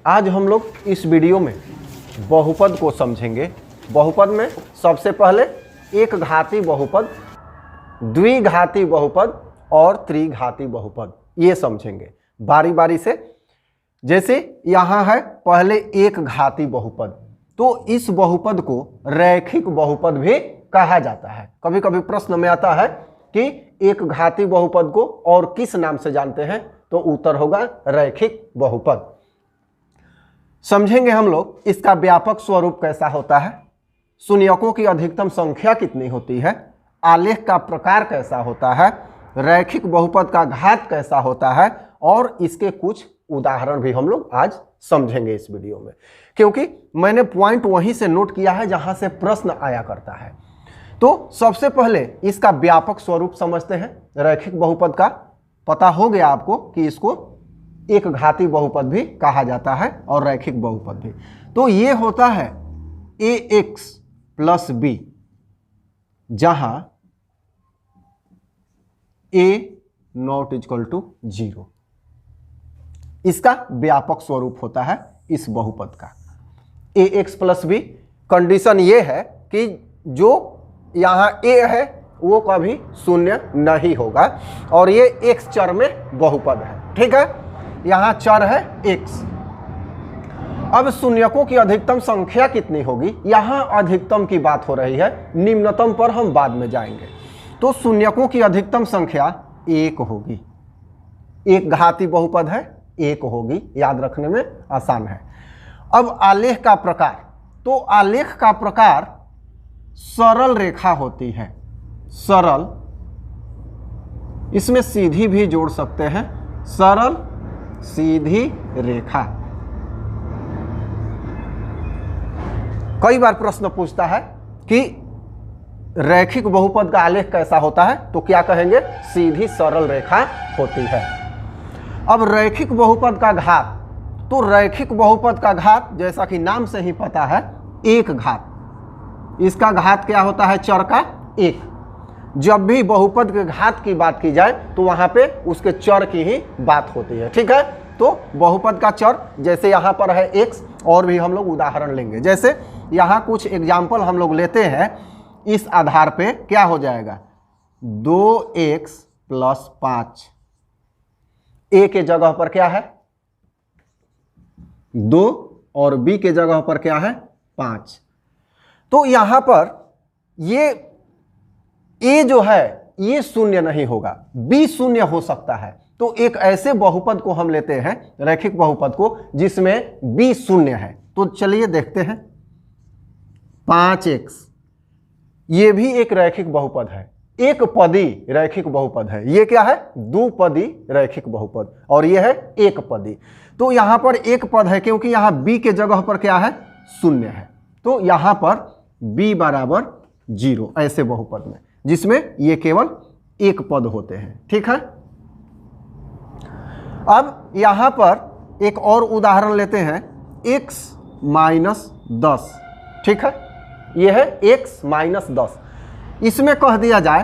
आज हम लोग इस वीडियो में बहुपद को समझेंगे। बहुपद में सबसे पहले एक घाती बहुपद, द्विघाती बहुपद और त्रिघाती बहुपद, ये समझेंगे बारी बारी से। जैसे यहाँ है पहले एक घाती बहुपद, तो इस बहुपद को रैखिक बहुपद भी कहा जाता है। कभी कभी प्रश्न में आता है कि एक घाती बहुपद को और किस नाम से जानते हैं, तो उत्तर होगा रैखिक बहुपद। समझेंगे हम लोग इसका व्यापक स्वरूप कैसा होता है, शून्यकों की अधिकतम संख्या कितनी होती है, आलेख का प्रकार कैसा होता है, रैखिक बहुपद का घात कैसा होता है, और इसके कुछ उदाहरण भी हम लोग आज समझेंगे इस वीडियो में, क्योंकि मैंने पॉइंट वहीं से नोट किया है जहां से प्रश्न आया करता है। तो सबसे पहले इसका व्यापक स्वरूप समझते हैं। रैखिक बहुपद का पता हो गया आपको कि इसको एक घाती बहुपद भी कहा जाता है और रैखिक बहुपद भी। तो ये होता है ax प्लस b, जहां a नॉट इक्वल टू 0। इसका व्यापक स्वरूप होता है इस बहुपद का ax प्लस b। कंडीशन ये है कि जो यहां a है वो कभी शून्य नहीं होगा, और ये x चर में बहुपद है। ठीक है, यहां चर है x। अब शून्यकों की अधिकतम संख्या कितनी होगी, यहां अधिकतम की बात हो रही है, निम्नतम पर हम बाद में जाएंगे। तो शून्यकों की अधिकतम संख्या 1 होगी। एक घाती बहुपद है, 1 होगी, याद रखने में आसान है। अब आलेख का प्रकार, तो आलेख का प्रकार सरल रेखा होती है। सरल, इसमें सीधी भी जोड़ सकते हैं, सरल सीधी रेखा। कई बार प्रश्न पूछता है कि रैखिक बहुपद का आलेख कैसा होता है, तो क्या कहेंगे, सीधी सरल रेखा होती है। अब रैखिक बहुपद का घात, तो रैखिक बहुपद का घात जैसा कि नाम से ही पता है, एक घात। इसका घात क्या होता है, चर का 1। जब भी बहुपद के घात की बात की जाए तो वहां पे उसके चर की ही बात होती है। ठीक है, तो बहुपद का चर जैसे यहां पर है x, और भी हम लोग उदाहरण लेंगे। जैसे यहां कुछ एग्जाम्पल हम लोग लेते हैं, इस आधार पे क्या हो जाएगा, 2x प्लस 5। a के जगह पर क्या है 2 और b के जगह पर क्या है 5। तो यहां पर ये a जो है ये शून्य नहीं होगा, b शून्य हो सकता है। तो एक ऐसे बहुपद को हम लेते हैं, रैखिक बहुपद को, जिसमें b शून्य है। तो चलिए देखते हैं, 5x, ये भी एक रैखिक बहुपद है, एक पदी रैखिक बहुपद है। ये क्या है, द्विपदी रैखिक बहुपद, और ये है एक पदी। तो यहां पर एक पद है क्योंकि यहां b के जगह पर क्या है, शून्य है। तो यहां पर b बराबर 0, ऐसे बहुपद में जिसमें ये केवल एक पद होते हैं। ठीक है, अब यहां पर एक और उदाहरण लेते हैं, x माइनस 10। ठीक है, ये है x माइनस 10। इसमें कह दिया जाए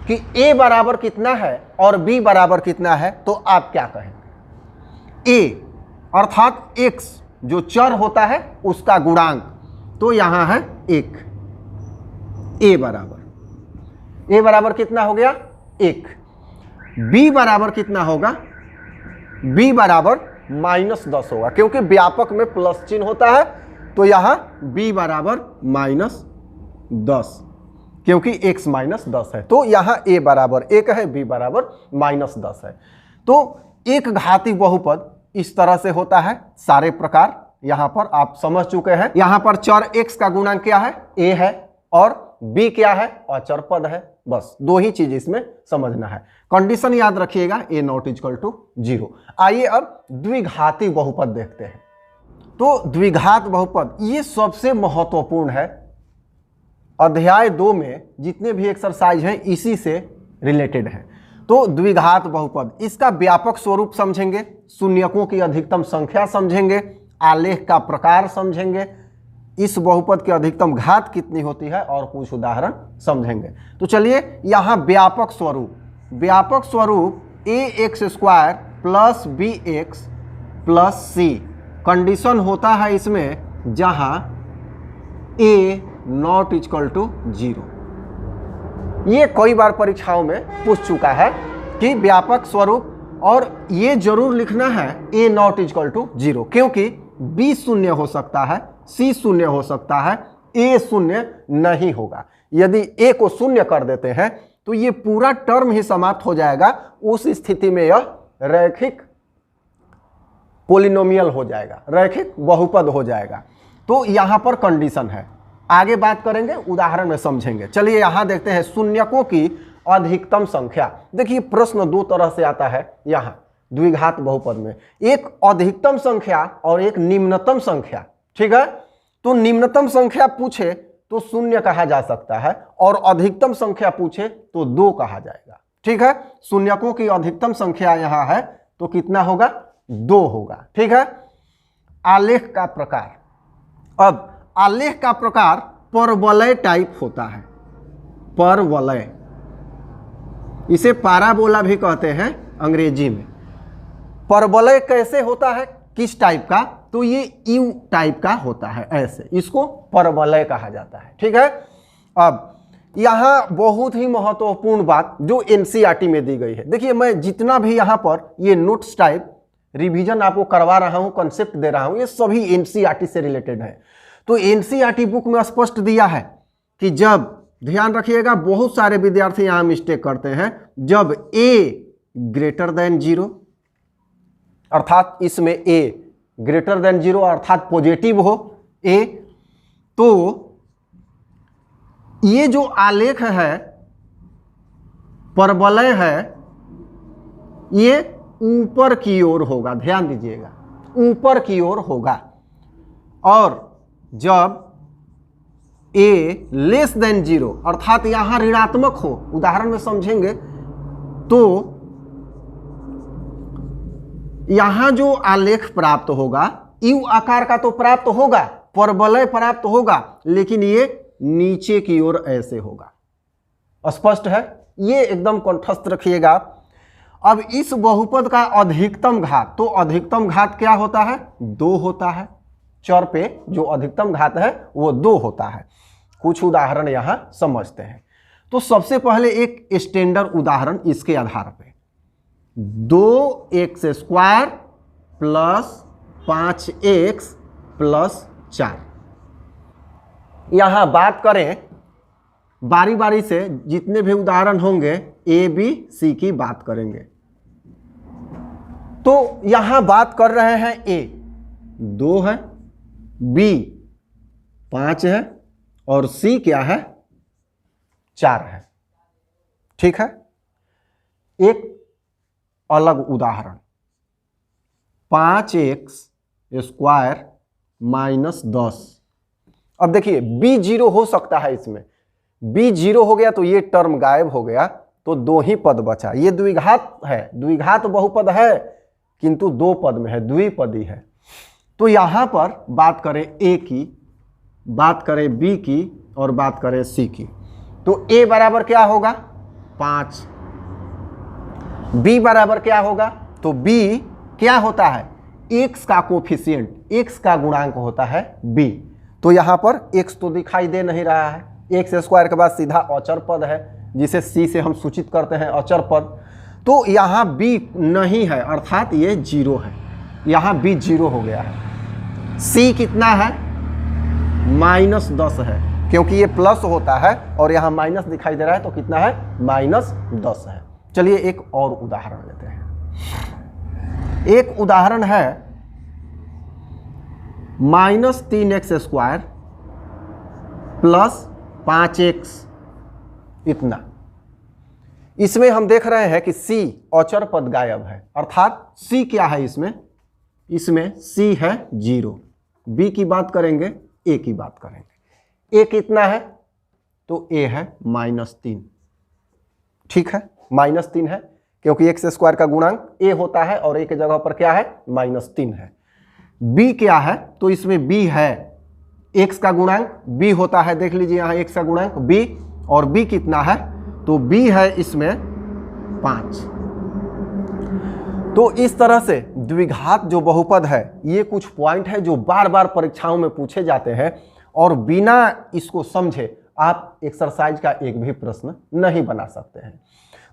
कि a बराबर कितना है और b बराबर कितना है, तो आप क्या कहेंगे, a अर्थात x जो चर होता है उसका गुणांक, तो यहां है 1। a बराबर कितना हो गया, 1। b बराबर कितना होगा, b बराबर माइनस 10 होगा, क्योंकि व्यापक में प्लस चिन्ह होता है। तो यहां b बराबर माइनस 10, क्योंकि x माइनस 10 है। तो यहां a बराबर 1 है, b बराबर माइनस 10 है। तो एक घाती बहुपद इस तरह से होता है। सारे प्रकार यहां पर आप समझ चुके हैं। यहां पर चर x का गुणांक क्या है, a है, और b क्या है, अचर पद है। बस दो ही चीज इसमें समझना है। कंडीशन याद रखिएगा, a नॉट इक्वल टू 0। आइए अब द्विघाती बहुपद देखते हैं। तो द्विघात बहुपद ये सबसे महत्वपूर्ण है। अध्याय 2 में जितने भी एक्सरसाइज हैं इसी से रिलेटेड है। तो द्विघात बहुपद, इसका व्यापक स्वरूप समझेंगे, शून्यकों की अधिकतम संख्या समझेंगे, आलेख का प्रकार समझेंगे, इस बहुपद की अधिकतम घात कितनी होती है, और कुछ उदाहरण समझेंगे। तो चलिए यहां व्यापक स्वरूप ax² plus bx plus c condition होता है इसमें जहां a नॉट इक्वल टू 0। ये कई बार परीक्षाओं में पूछ चुका है कि व्यापक स्वरूप, और ये जरूर लिखना है a नॉट इक्वल टू 0, क्योंकि b शून्य हो सकता है, c शून्य हो सकता है, a शून्य नहीं होगा। यदि a को शून्य कर देते हैं तो ये पूरा टर्म ही समाप्त हो जाएगा। उस स्थिति में यह रैखिक पोलिनोमियल हो जाएगा, रैखिक बहुपद हो जाएगा। तो यहां पर कंडीशन है, आगे बात करेंगे, उदाहरण में समझेंगे। चलिए यहां देखते हैं शून्यकों की अधिकतम संख्या। देखिए प्रश्न दो तरह से आता है यहां द्विघात बहुपद में, एक अधिकतम संख्या और एक निम्नतम संख्या। ठीक है, तो निम्नतम संख्या पूछे तो शून्य कहा जा सकता है, और अधिकतम संख्या पूछे तो 2 कहा जाएगा। ठीक है, शून्यकों की अधिकतम संख्या यहां है तो कितना होगा, 2 होगा। ठीक है, आलेख का प्रकार। अब आलेख का प्रकार परवलय टाइप होता है, परवलय, इसे पैराबोला भी कहते हैं अंग्रेजी में। परवलय कैसे होता है, किस टाइप का, तो ये यू टाइप का होता है, ऐसे इसको परवलय कहा जाता है। ठीक है, अब यहां बहुत ही महत्वपूर्ण बात जो एनसीईआरटी में दी गई है। देखिए मैं जितना भी यहां पर ये नोट्स टाइप रिवीजन आपको करवा रहा हूं, कंसेप्ट दे रहा हूं, ये सभी एनसीईआरटी से रिलेटेड है। तो एनसीईआरटी बुक में स्पष्ट दिया है कि जब, ध्यान रखिएगा, बहुत सारे विद्यार्थी यहां मिस्टेक करते हैं, जब a ग्रेटर देन 0, अर्थात इसमें a ग्रेटर देन 0 अर्थात पॉजिटिव हो a, तो ये जो आलेख है, परवलय है, ये ऊपर की ओर होगा, ध्यान दीजिएगा, ऊपर की ओर होगा। और जब a लेस देन 0 अर्थात यहां ऋणात्मक हो, उदाहरण में समझेंगे, तो यहां जो आलेख प्राप्त होगा, यू आकार का तो प्राप्त होगा, परवलय प्राप्त होगा, लेकिन ये नीचे की ओर ऐसे होगा। स्पष्ट है, ये एकदम कंठस्थ रखिएगा। अब इस बहुपद का अधिकतम घात, तो अधिकतम घात क्या होता है, 2 होता है। चर पे जो अधिकतम घात है वो 2 होता है। कुछ उदाहरण यहां समझते हैं। तो सबसे पहले एक स्टैंडर्ड उदाहरण इसके आधार पे, 2x square plus 5x plus 4। यहां बात करें बारी बारी से, जितने भी उदाहरण होंगे ए बी सी की बात करेंगे। तो यहां बात कर रहे हैं ए 2 है, बी 5 है, और सी क्या है, 4 है। ठीक है, एक अलग उदाहरण, 5x स्क्वायर माइनस 10। अब देखिए b 0 हो सकता है, इसमें b 0 हो गया तो ये टर्म गायब हो गया, तो 2 ही पद बचा। ये द्विघात है, द्विघात बहुपद है, किंतु 2 पद में है, द्विपदी है। तो यहां पर बात करें a की, बात करें b की, और बात करें c की, तो a बराबर क्या होगा, 5, b बराबर क्या होगा, तो b क्या होता है, x का कोफिशिएंट, x का गुणांक होता है b। तो यहां पर x तो दिखाई दे नहीं रहा है, x स्क्वायर के बाद सीधा अचर पद है, जिसे c से हम सूचित करते हैं अचर पद। तो यहां b नहीं है, अर्थात ये 0 है, यहां b 0 हो गया है। c कितना है, -10 है, क्योंकि ये प्लस होता है और यहां माइनस दिखाई दे रहा है, तो कितना है, -10 है। चलिए एक और उदाहरण लेते हैं। एक उदाहरण है -3x स्क्वायर प्लस 5x, इतना। इसमें हम देख रहे हैं कि c अचर पद गायब है, अर्थात c क्या है, इसमें c है 0। b की बात करेंगे, a की बात करेंगे। a कितना है, तो a है -3। ठीक है, -3 है, क्योंकि x स्क्वायर का गुणांक a होता है और a के जगह पर क्या है, -3 है। b क्या है, तो इसमें b है, x का गुणांक b होता है, देख लीजिए यहाँ x का गुणांक b, और b कितना है, तो b है इसमें 5। तो इस तरह से द्विघात जो बहुपद है, ये कुछ पॉइंट है जो बार बार परीक्षाओं में पूछे जाते हैं और बिना इसको समझे आप एक्सरसाइज का एक भी प्रश्न नहीं बना सकते हैं।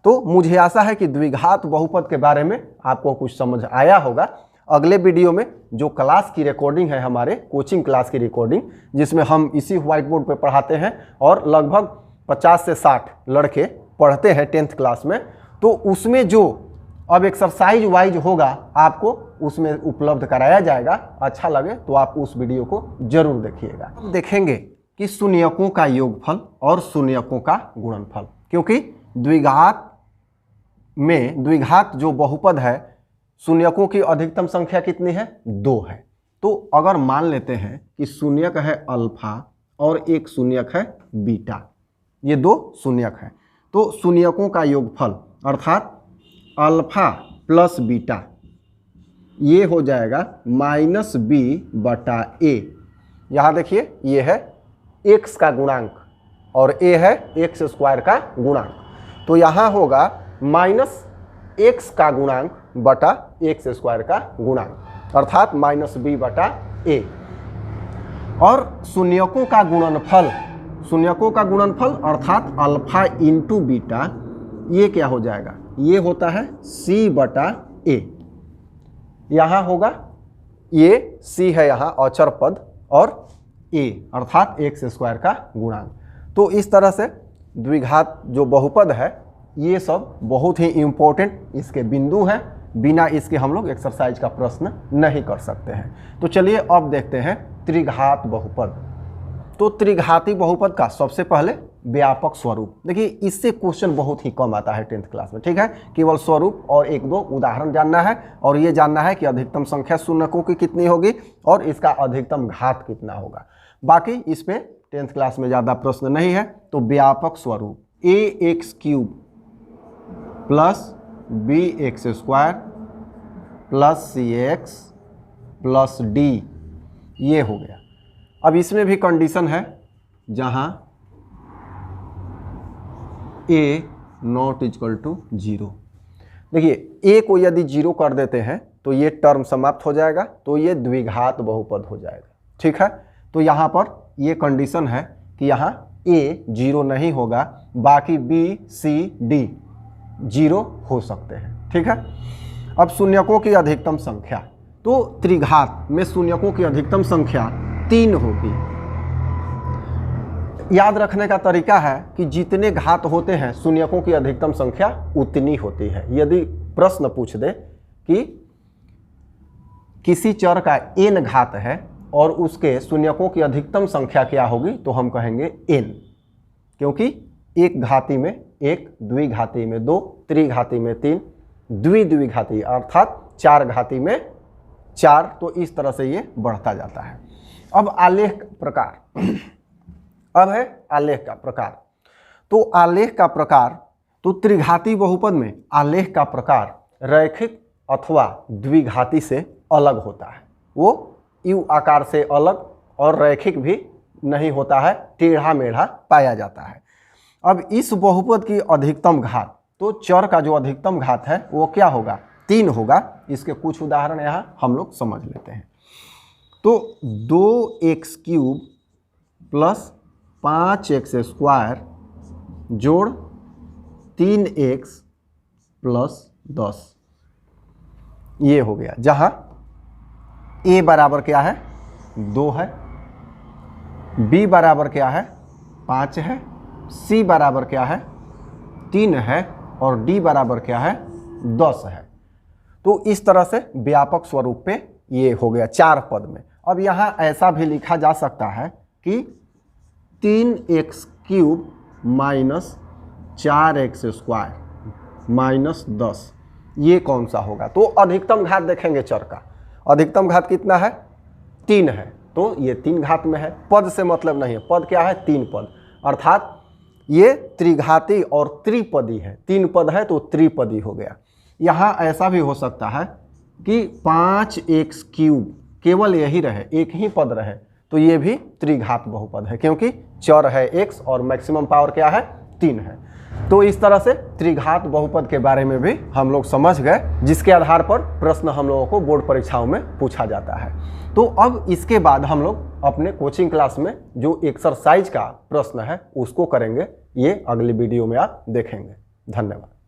तो मुझे आशा है कि द्विघात बहुपद के बारे में आपको कुछ समझ आया होगा। अगले वीडियो में जो क्लास की रिकॉर्डिंग है, हमारे कोचिंग क्लास की रिकॉर्डिंग, जिसमें हम इसी व्हाइट बोर्ड पर पढ़ाते हैं और लगभग 50 से 60 लड़के पढ़ते हैं 10th क्लास में, तो उसमें जो अब एक्सरसाइज वाइज होगा आपको उसमें उपलब्ध कराया जाएगा। अच्छा लगे तो आप उस वीडियो को जरूर देखिएगा। देखेंगे कि शून्यकों का योगफल और शून्यकों का गुणनफल, क्योंकि द्विघात में द्विघात जो बहुपद है शून्यकों की अधिकतम संख्या कितनी है? 2 है। तो अगर मान लेते हैं कि शून्यक है अल्फा और एक शून्यक है बीटा, ये 2 शून्यक है, तो शून्यकों का योगफल अर्थात अल्फा प्लस बीटा ये हो जाएगा -b/a। यहाँ देखिए ये है x का गुणांक और a है x² का गुणांक, तो यहाँ होगा -x का गुणांक बटा x² का गुणांक अर्थात -b/a। और शून्यकों का गुणनफल, शून्यकों का गुणनफल अर्थात अल्फा इंटू बीटा, ये क्या हो जाएगा? ये होता है c/a। यहाँ होगा ये c है यहाँ अचर पद और a अर्थात x² का गुणांक। तो इस तरह से द्विघात जो बहुपद है ये सब बहुत ही इम्पोर्टेंट इसके बिंदु हैं, बिना इसके हम लोग एक्सरसाइज का प्रश्न नहीं कर सकते हैं। तो चलिए अब देखते हैं त्रिघात बहुपद। तो त्रिघाती बहुपद का सबसे पहले व्यापक स्वरूप, देखिए इससे क्वेश्चन बहुत ही कम आता है 10th क्लास में, ठीक है। केवल स्वरूप और 1-2 उदाहरण जानना है और ये जानना है कि अधिकतम संख्या शून्यकों की कितनी होगी और इसका अधिकतम घात कितना होगा। बाकी इस पे 10th क्लास में ज़्यादा प्रश्न नहीं है। तो व्यापक स्वरूप ax³ plus bx² plus cx plus d, ये हो गया। अब इसमें भी कंडीशन है जहां a ≠ 0। देखिए a को यदि 0 कर देते हैं तो ये टर्म समाप्त हो जाएगा, तो ये द्विघात बहुपद हो जाएगा, ठीक है। तो यहाँ पर ये कंडीशन है कि यहाँ a 0 नहीं होगा, बाकी b c d 0 हो सकते हैं, ठीक है। अब शून्यकों की अधिकतम संख्या, तो त्रिघात में शून्यकों की अधिकतम संख्या 3 होगी। याद रखने का तरीका है कि जितने घात होते हैं शून्यकों की अधिकतम संख्या उतनी होती है। यदि प्रश्न पूछ दे कि किसी चर का n घात है और उसके शून्यकों की अधिकतम संख्या क्या होगी, तो हम कहेंगे n, क्योंकि एक घाती में 1, द्विघाती में 2, त्रिघाती में 3, द्विघाती अर्थात 4 घाती में 4, तो इस तरह से ये बढ़ता जाता है। अब आलेख प्रकार, अब है आलेख का प्रकार। तो आलेख का प्रकार, तो त्रिघाती बहुपद में आलेख का प्रकार रैखिक अथवा द्विघाती से अलग होता है। वो यू आकार से अलग और रैखिक भी नहीं होता है, टेढ़ा मेढ़ा पाया जाता है। अब इस बहुपद की अधिकतम घात, तो चर का जो अधिकतम घात है वो क्या होगा? 3 होगा। इसके कुछ उदाहरण यहाँ हम लोग समझ लेते हैं। तो 2x³ प्लस 5x² जोड़ 3x प्लस 10, ये हो गया। जहाँ a बराबर क्या है? 2 है, b बराबर क्या है? 5 है, c बराबर क्या है? 3 है और d बराबर क्या है? 10 है। तो इस तरह से व्यापक स्वरूप पे ये हो गया 4 पद में। अब यहाँ ऐसा भी लिखा जा सकता है कि 3x³ माइनस 4x² माइनस 10, ये कौन सा होगा? तो अधिकतम घात देखेंगे चर का, अधिकतम घात कितना है? 3 है, तो ये 3 घात में है। पद से मतलब नहीं है, पद क्या है? 3 पद, अर्थात ये त्रिघाती और त्रिपदी है। 3 पद है तो त्रिपदी हो गया। यहाँ ऐसा भी हो सकता है कि 5x³ केवल यही रहे, एक ही पद रहे, तो ये भी त्रिघात बहुपद है, क्योंकि चर है x और मैक्सिमम पावर क्या है? 3 है। तो इस तरह से त्रिघात बहुपद के बारे में भी हम लोग समझ गए, जिसके आधार पर प्रश्न हम लोगों को बोर्ड परीक्षाओं में पूछा जाता है। तो अब इसके बाद हम लोग अपने कोचिंग क्लास में जो एक्सरसाइज का प्रश्न है उसको करेंगे, ये अगली वीडियो में आप देखेंगे। धन्यवाद।